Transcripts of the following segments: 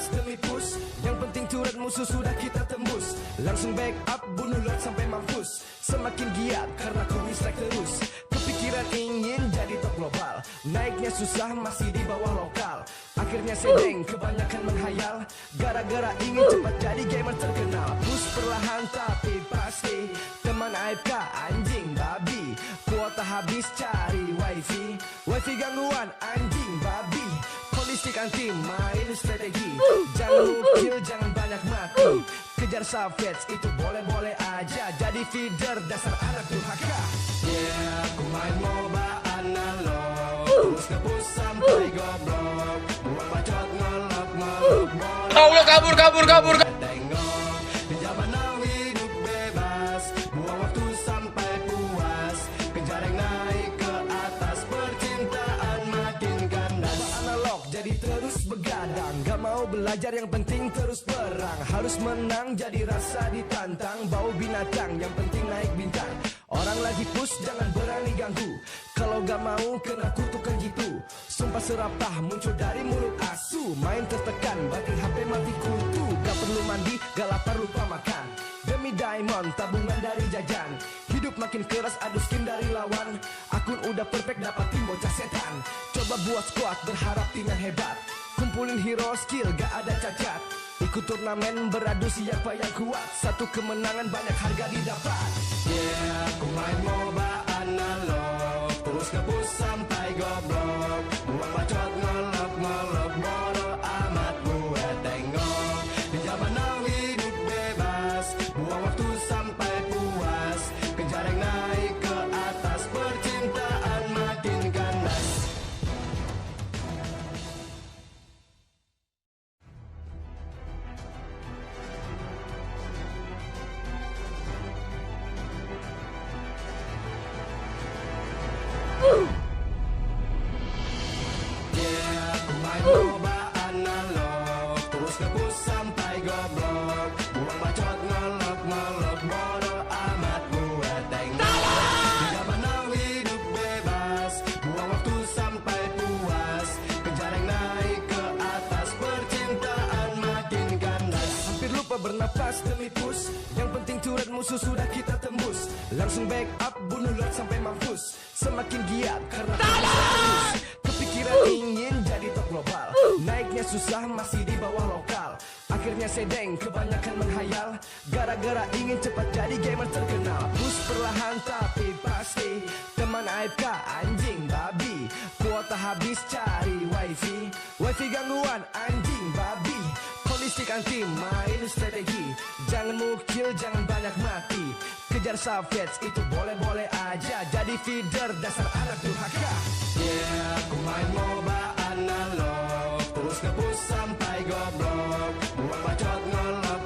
bernapas demi push. Yang penting turret musuh sudah kita tembus. Langsung back up, bunuh lot sampai mampus. Semakin giat karena ku strike terus. Kepikiran ingin jadi top global. Naiknya susah masih di bawah lokal. Akhirnya sedeng kebanyakan menghayal. Gara-gara ingin cepat jadi gamer terkenal. Push perlahan tapi pasti. Teman AFK anjing babi. Kuota habis cari wifi. Wifi gangguan anjing babi. Holistik anti main strategi. Jangan mukil jangan banyak mati. Kejar savage itu boleh-boleh aja. Jadi feeder dasar anak durhaka. Yeah, aku main MOBA analog. Terus nge-push sampai goblok. Buang bacot ngelok. Allah kabur. Tengok di zaman now hidup bebas. Buang waktu sampai puas. Kejar yang naik ke atas. Percintaan makin kandas. MOBA analog jadi terus begadang. Gak mau belajar yang penting terus perang. Harus menang jadi rasa ditantang. Bau binatang yang penting naik bintang. Orang lagi push jangan berani ganggu. Kalau gak mau kena kutukan gitu. Sumpah serapah muncul dari mulut asu. Main tertekan batin HP mati kutu. Gak perlu mandi gak lapar lupa makan. Demi diamond tabungan dari jajan. Hidup makin keras adu skin dari lawan. Akun udah perfect dapatin bocah setan. Coba buat squad berharap tim yang hebat. Kumpulin hero skill gak ada cacat. Ikut turnamen beradu siapa yang kuat. Satu kemenangan banyak harga didapat. Yeah, aku main MOBA analog. Terus nge-push sampai goblok. Buang bacot ngelok. Bodoh amat gue tengok. Di zaman now hidup bebas. Buang waktu sampai puas. Kejar yang naik ke atas. Percintaan makin kandas. Yeah, aku main MOBA analog. Terus nge-push sampai goblok. Buang bacot ngelok. Bodoh amat gue tengok. Di zaman now hidup bebas. Buang waktu sampai puas. Kejar yang naik ke atas. Percintaan makin kandas. Hampir lupa bernapas demi push. Yang penting turret musuh sudah kita tembus. Langsung back up, bunuh lot sampai mampus. Semakin giat karena terus. Kepikiran ingin jadi top global. Naiknya susah masih di bawah lokal. Akhirnya sedeng kebanyakan menghayal. Gara-gara ingin cepat jadi gamer terkenal. Push perlahan tapi pasti. Teman AFK anjing babi. Kuota habis cari wifi. Wifi gangguan anjing babi. Holistik anti main strategi. Jangan mukil jangan banyak mati. Kejar savage itu boleh-boleh aja. Jadi feeder dasar anak durhaka. Yeah, aku main MOBA analog. Terus nge-push sampai goblok. Buang bacot ngelok.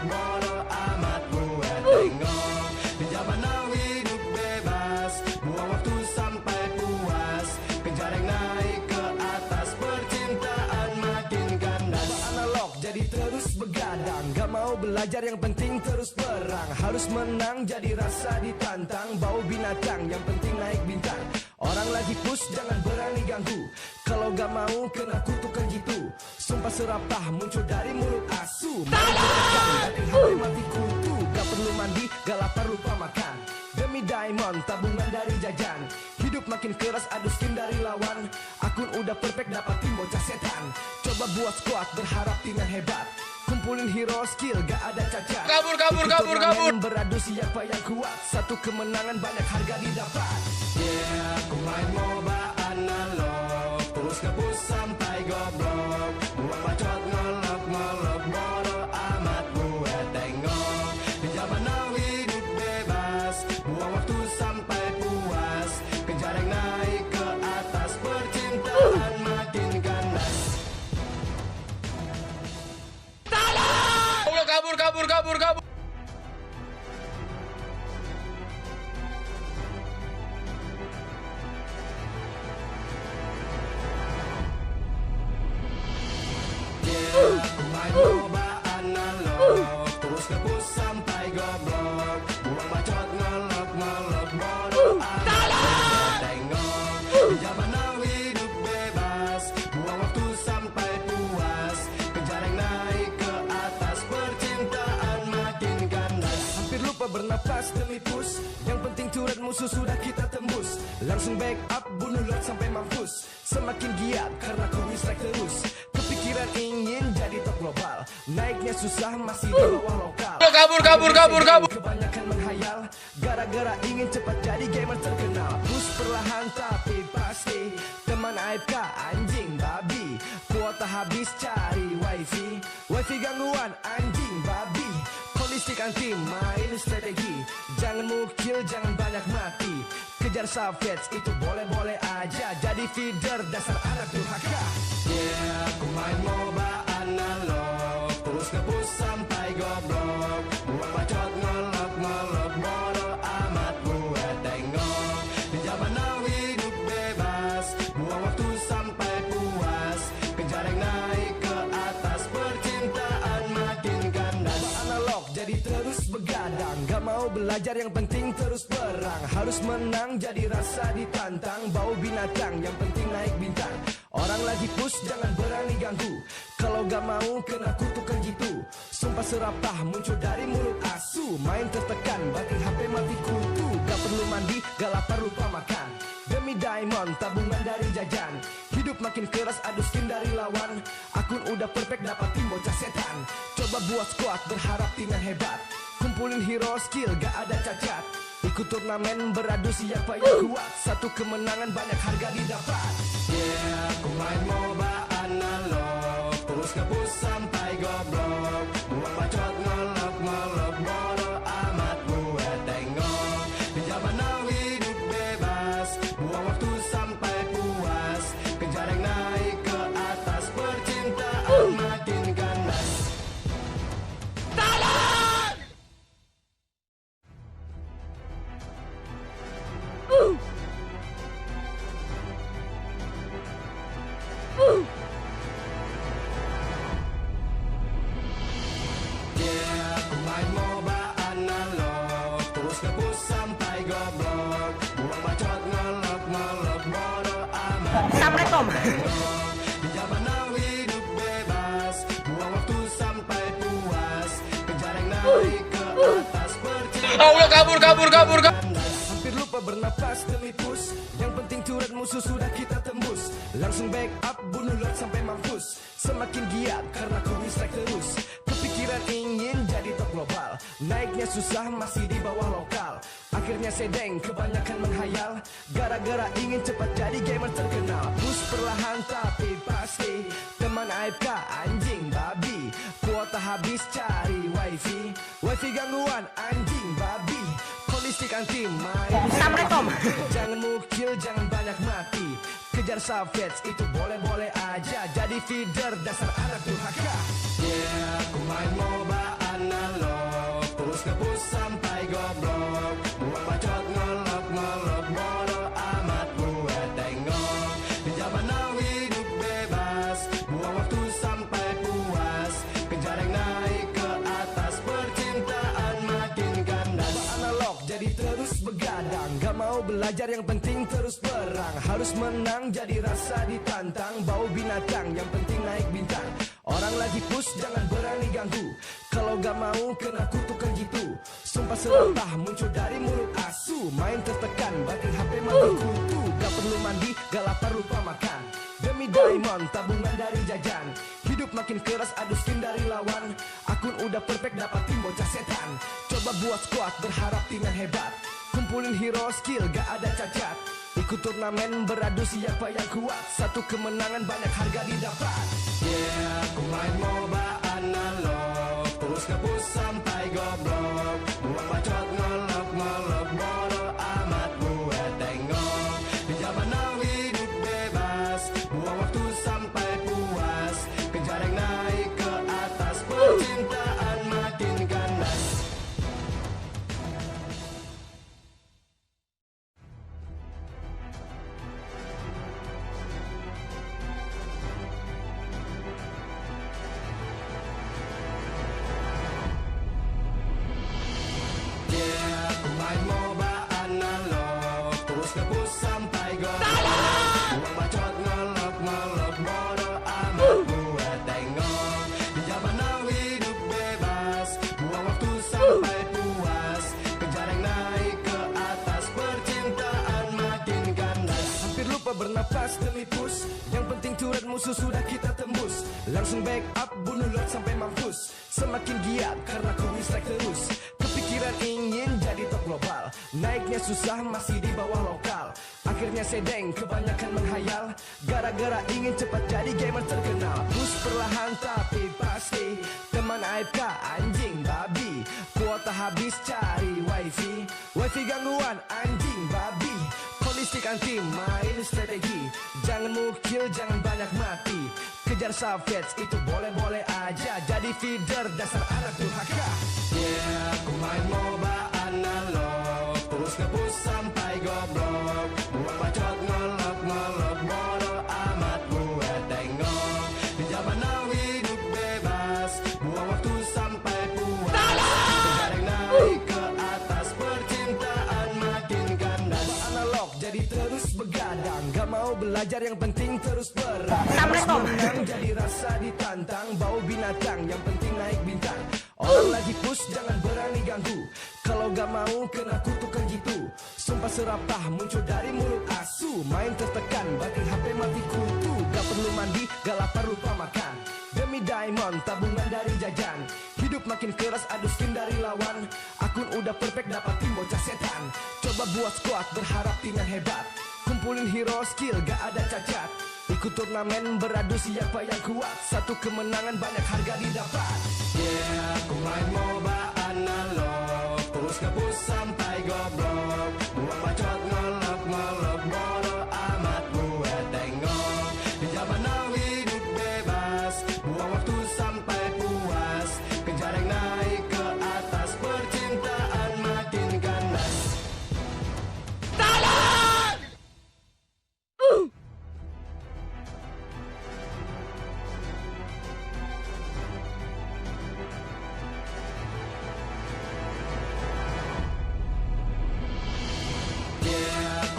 Bodoh amat gue tengok. Di zaman now hidup bebas. Buang waktu sampai puas. Kejar yang naik ke atas. Percintaan makin kandas. MOBA analog jadi terus begadang. Gak mau belajar yang penting terus perang. Harus menang jadi rasa ditantang. Bau binatang yang penting naik bintang. Orang lagi push jangan berani ganggu. Kalau gak mau kena kutukan gitu. Sumpah serapah muncul dari mulut asu. Main tertekan batin HP mati kutu. Gak perlu mandi gak lapar lupa makan. Demi diamond tabungan dari jajan. Hidup makin keras adu skin dari lawan. Akun udah perfect dapatin bocah setan. Coba buat squad berharap tim yang hebat. Kumpulin hero skill gak ada cacat. Kabur. Beradu siapa yang kuat. Satu kemenangan banyak harga didapat. Yeah, aku main MOBA analog. Terus nge-push sampai goblok. Buang bacot ngelok. Bodoh amat gue tengok. Di zaman now hidup bebas. Buang waktu sampai puas. Kejar yang naik ke atas. Percintaan makin kandas. Allah kabur. Aku main MOBA analog. Terus nge-push sampai goblok. Buang bacot ngelok. Bodoh amat tengok. Di zaman now hidup bebas. Buang waktu sampai puas. Kejar yang bernapas demi push. Yang penting turret musuh sudah kita tembus. Langsung back up, bunuh lot sampai mampus. Semakin giat karena kau strike terus. Kepikiran ingin jadi top global. Naiknya susah masih di bawah lokal. Kabur. Kebanyakan menghayal gara-gara ingin cepat jadi gamer terkenal. Push perlahan tapi pasti. Teman AFK anjing babi. Kuota habis cari wifi. Wifi gangguan anjing babi. Kondisi anti main strategi. Jangan mukil, jangan banyak mati. Kejar savage itu boleh-boleh aja. Jadi feeder dasar anak durhaka. Yeah, aku main MOBA analog. Terus nge-push sampai goblok. Buang bacot ngelok bodoh amat gue tengok. Di zaman now hidup bebas. Buang waktu sampai puas. Kejar yang naik ke atas. Percintaan makin kandas. Analog jadi terus begadang. Gak mau belajar yang penting terus perang. Harus menang jadi rasa ditantang. Bau binatang yang penting naik bintang. Orang lagi push jangan berani ganggu. Kalau gak mau kena kutukan gitu. Sumpah serapah muncul dari mulut asu. Main tertekan batin HP mati kutu. Gak perlu mandi gak lapar lupa makan. Demi diamond tabungan dari jajan. Hidup makin keras adu skin dari lawan. Akun udah perfect dapatin bocah setan. Coba buat squad berharap tim yang hebat. Kumpulin hero skill gak ada cacat. Ikut turnamen beradu siapa yang kuat. Satu kemenangan banyak harga didapat. Yeah, aku main MOBA analog. Terus nge-push sampai goblok. Buang bacot ngelok bodoh amat gue tengok. Di zaman now hidup bebas. Buang waktu sampai puas. Kejar yang naik ke atas. Percintaan makin ganas. Main MOBA analog. Terus nge-push sampai goblok. Buang bacot ngelok bodoh amat. Assalamualaikum. Di zaman now hidup bebas. Buang waktu sampai puas. Kejar yang naik ke atas. Allah kabur. Hampir lupa bernapas demi push. Yang penting turret musuh sudah kita tembus. Langsung back up, bunuh lot sampai mampus. Semakin giat karena kau strike terus. Kepikiran ingin jadi top global. Naiknya susah masih di bawah lokal. Akhirnya sedeng kebanyakan menghayal. Gara-gara ingin cepat jadi gamer terkenal. Push perlahan tapi pasti. Teman AFK anjing babi. Kuota habis cari wifi. Wifi gangguan anjing babi. Kondisi anti main. Assalamualaikum. Jangan mukil, jangan banyak mati. Kejar savage itu boleh-boleh aja. Jadi feeder dasar anak durhaka. Yeah, aku main MOBA analog. Terus nge-push sampai goblok. Buang bacot ngelok bodoh amat gue tengok. Di zaman now hidup bebas. Buang waktu sampai puas. Kejar yang naik ke atas. Percintaan makin ganas. Analog jadi terus begadang. Gak mau belajar yang penting terus perang. Harus menang jadi rasa ditantang. Bau binatang yang penting naik bintang. Orang lagi push jangan berani ganggu. Kalau gak mau kena kutukan gitu. Sumpah serapah muncul dari mulut asu. Main tertekan batin HP mati kutu. Gak perlu mandi gak lapar lupa makan. Demi diamond tabungan dari jajan. Hidup makin keras adu skin dari lawan. Akun udah perfect dapatin bocah setan. Coba buat squad berharap tim yang hebat. Kumpulin hero skill gak ada cacat. Ikut turnamen beradu siapa yang kuat. Satu kemenangan banyak harga didapat. Yeah, aku main MOBA analog. Terus nge-push sampai goblok. Buang bacot ngelok bodoh amat gue tengok. Di zaman now hidup bebas. Buang waktu sampai puas. Kejar yang naik ke atas. Percintaan makin ganas. Yeah. Naiknya susah masih di bawah lokal. Akhirnya sedeng kebanyakan menghayal, gara-gara ingin cepat jadi gamer terkenal. Push perlahan tapi pasti, teman AFK anjing babi. Kuota habis cari wifi, wifi gangguan anjing babi. Kondisikan tim main strategi, jangan mukil jangan banyak mati. Kejar savage itu boleh-boleh aja, jadi feeder dasar anak durhaka. Yeah, aku main MOBA analog, terus nge-push sampai goblok. Buang bacot ngelok-ngelok, bodoh amat gue tengok. Di zaman now hidup bebas, buang waktu sampai puas. Kejareng naik ke atas, percintaan makin kandas. Analog jadi terus begadang, gak mau belajar yang penting terus berang. Menang jadi rasa ditantang, bau binatang yang penting naik bintang. Orang lagi push jangan berani ganggu, kalau gak mau kena kutukan gitu. Sumpah serapah muncul dari mulut asu, main tertekan batin HP mati kutu. Gak perlu mandi, gak lapar lupa makan, demi diamond tabungan dari jajan. Hidup makin keras adu skin dari lawan, akun udah perfect dapatin bocah setan. Coba buat squad berharap tim yang hebat, kumpulin hero skill gak ada cacat. Ikut turnamen beradu siapa yang kuat, satu kemenangan banyak harga didapat. Yeah, aku main MOBA analog, terus nge-push sampai goblok. Buang bacot ngelok-ngelok, bodoh amat gue tengok. Di zaman now hidup bebas, buang waktu sampai puas. Kejareng naik ke atas, percintaan makin ganas.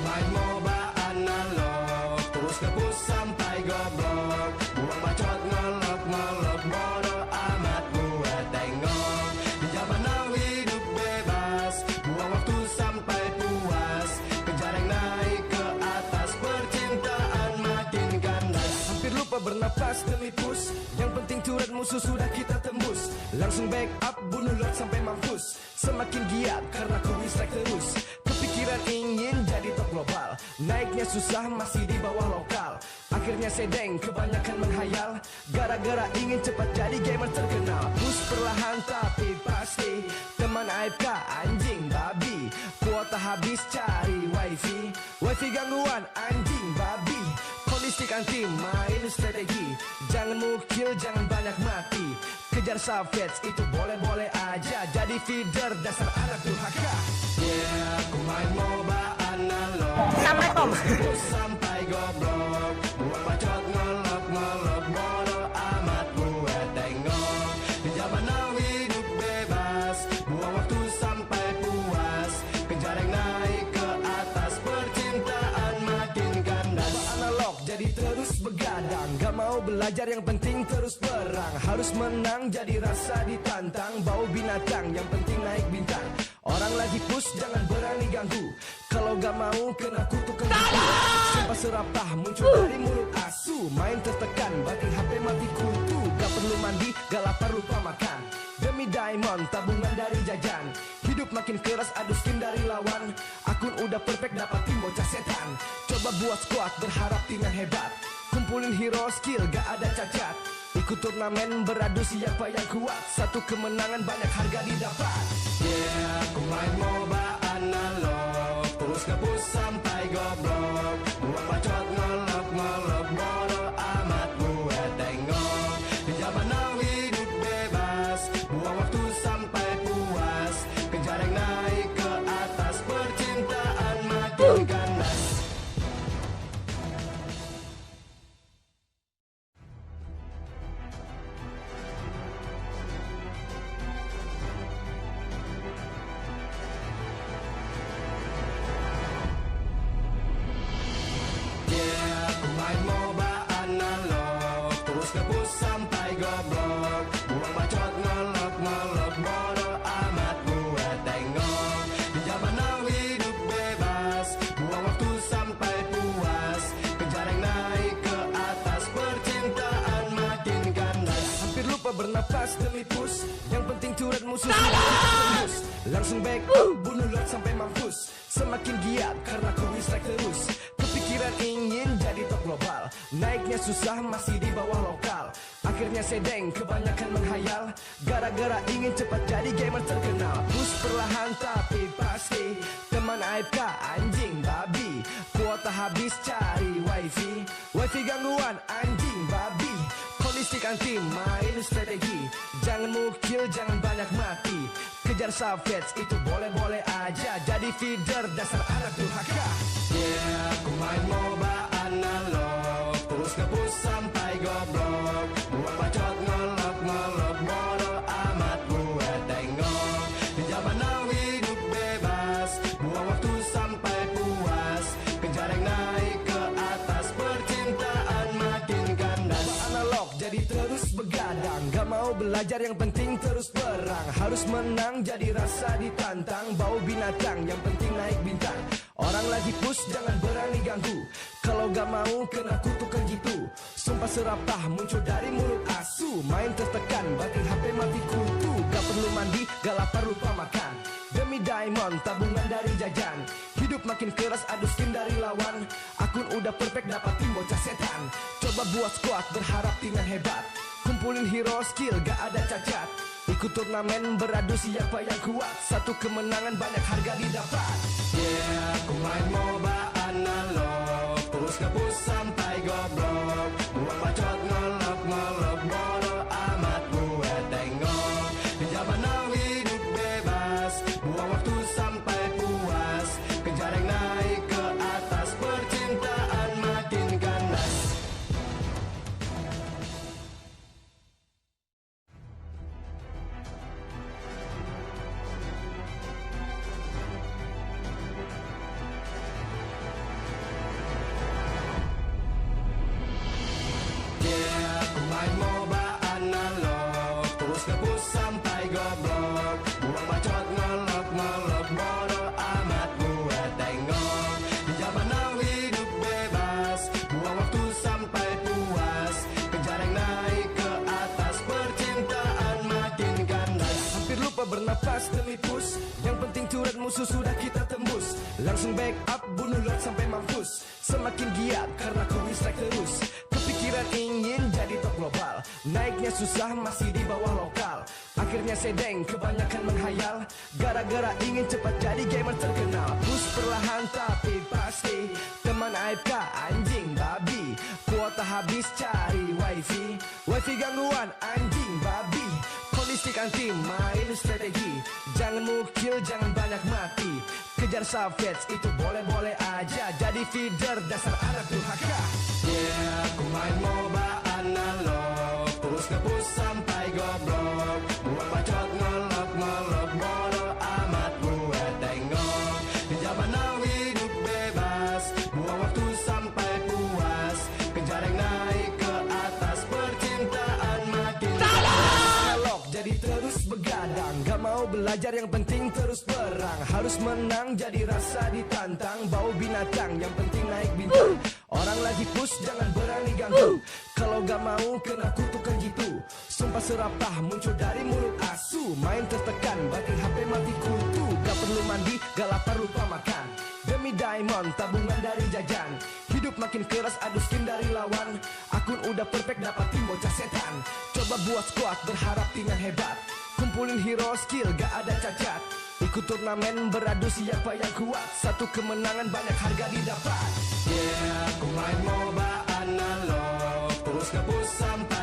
Main MOBA analog, terus nge-push sampai goblok. Buang bacot ngelok-ngelok, bodoh amat gue tengok. Di zaman now hidup bebas, buang waktu sampai puas. Kejareng naik ke atas, percintaan makin ganas. Hampir lupa bernapas demi push, yang penting turret musuh sudah kita tembus. Langsung back up, bunuh lot sampai mampus. Semakin giat karena ku strike terus. Kepikiran ingin jadi top global, naiknya susah masih di bawah lokal. Akhirnya sedeng kebanyakan menghayal, gara-gara ingin cepat jadi gamer terkenal. Push perlahan tapi pasti, teman AFK anjing babi. Kuota habis cari wifi, wifi gangguan anjing babi. Kondisikan tim main strategi, jangan mukil jangan banyak mati. Kejar savage itu boleh-boleh aja, jadi feeder dasar anak durhaka. Yeah, aku main MOBA analog, terus sampai goblok. Buang bacot ngelok-ngelok, bodoh amat gue tengok. Di zaman now hidup bebas, buang waktu sampai puas. Kejareng naik ke atas, percintaan makin kandas. Analog jadi terus begadang, gak mau belajar yang penting terus berang. Harus menang jadi rasa ditantang, bau binatang yang penting naik bintang. Orang lagi push jangan berani ganggu, kalau gak mau kena kutukan gitu. Sumpah serapah muncul dari mulut asu, main tertekan batin HP mati kutu. Gak perlu mandi, gak lapar lupa makan, demi diamond tabungan dari jajan. Hidup makin keras adu skin dari lawan, akun udah perfect dapatin bocah setan. Coba buat squad berharap tim yang hebat, kumpulin hero skill gak ada cacat. Ikut turnamen beradu siapa yang kuat, satu kemenangan banyak harga didapat. Yeah, aku main MOBA analog, terus nge-push sampai goblok. Buang bacot ngelok-ngelok, bodoh amat gue tengok. Di zaman now hidup bebas, buang waktu sampai puas. Kejareng naik ke atas, percintaan makin ganas. Main MOBA analog, terus nge-push sampai goblok. Buang bacot ngelok-ngelok, bodoh amat gue tengok. Di zaman now hidup bebas, buang waktu sampai puas. Kejareng naik ke atas, percintaan makin ganas. Hampir lupa bernapas demi push, yang penting turret musuh sudah kita tembus. Langsung back up, bunuh lot sampai mampus. Semakin giat karena ku strike terus. Kepikiran ingin jadi top global, naiknya susah masih di bawah lokal. Akhirnya sedeng kebanyakan menghayal, gara-gara ingin cepat jadi gamer terkenal. Push perlahan tapi pasti, teman AFK anjing babi. Kuota habis cari wifi, wifi gangguan anjing babi. Kondisi anti main strategi, jangan mukil jangan banyak mati. Kejar savage itu boleh-boleh aja, jadi feeder dasar anak durhaka. Yeah, Ku main MOBA analog, terus nge-push sampai goblok. Buang bacot ngelok-ngelok, bodo amat gue tengok. Di zaman now hidup bebas, buang waktu sampai puas. Kejar yang naik ke atas, percintaan makin kandas. MOBA analog jadi terus begadang, gak mau belajar yang penting terus perang. Harus menang jadi rasa ditantang, bau binatang yang penting naik bintang. Orang lagi push jangan berani ganggu, kalau gak mau kena kutukan gitu. Sumpah serapah muncul dari mulut asu, main tertekan batin HP mati kutu. Gak perlu mandi, gak lapar lupa makan, demi diamond tabungan dari jajan. Hidup makin keras adu skin dari lawan, akun udah perfect dapatin bocah setan. Coba buat squad berharap tim yang hebat, kumpulin hero skill gak ada cacat. Ikut turnamen beradu siapa yang kuat, satu kemenangan banyak harga didapat. Yeah, ku main MOBA analog, terus nge-push sampai goblok. Buang bacot ngelok-ngelok, bodo amat gue tengok. Di zaman now hidup bebas, buang waktu sampai puas. Kejar yang naik ke atas, percintaan makin ganas. Main MOBA analog, terus nge-push sampai goblok. Buang bacot ngelok-ngelok, bodo amat gue tengok. Di zaman now hidup bebas, buang waktu sampai puas. Kejar yang naik ke atas, percintaan makin ganas. Hampir lupa bernapas demi push, yang penting turret musuh sudah kita tembus. Langsung back up, bunuh lot sampai mampus. Semakin giat karena ku strike terus. Kepikiran ingin jadi top global, naiknya susah masih di bawah lokal. Akhirnya sedeng kebanyakan menghayal, gara-gara ingin cepat jadi gamer terkenal. Push perlahan tapi pasti, teman AFK anjing babi. Kuota habis cari wifi, wifi gangguan anjing babi. Kondisi anti main strategi, jangan mukil jangan banyak mati. Kejar savage itu boleh-boleh aja, jadi feeder dasar anak durhaka. Yeah, ku main MOBA analog, terus nge-push sampai goblok. Buang bacot ngelok-ngelok, bodo amat gue tengok. Di zaman now hidup bebas, buang waktu sampai puas. Kejar yang naik ke atas, percintaan makin analog jadi terus begadang, gak mau belajar yang penting terus perang. Harus menang jadi rasa ditantang, bau binatang yang penting naik bintang. Orang lagi push jangan berani ganggu, kalau gak mau kena kutukan gitu. Sumpah serapah muncul dari mulut asu, main tertekan batin HP mati kutu. Gak perlu mandi, gak lapar lupa makan, demi diamond tabungan dari jajan. Hidup makin keras adu skin dari lawan, akun udah perfect dapatin bocah setan. Coba buat squad berharap tim yang hebat, kumpulin hero skill gak ada cacat. Ikut turnamen beradu siapa yang kuat, satu kemenangan banyak harga didapat. Yeah, ku main MOBA analog, terus nge-push sampai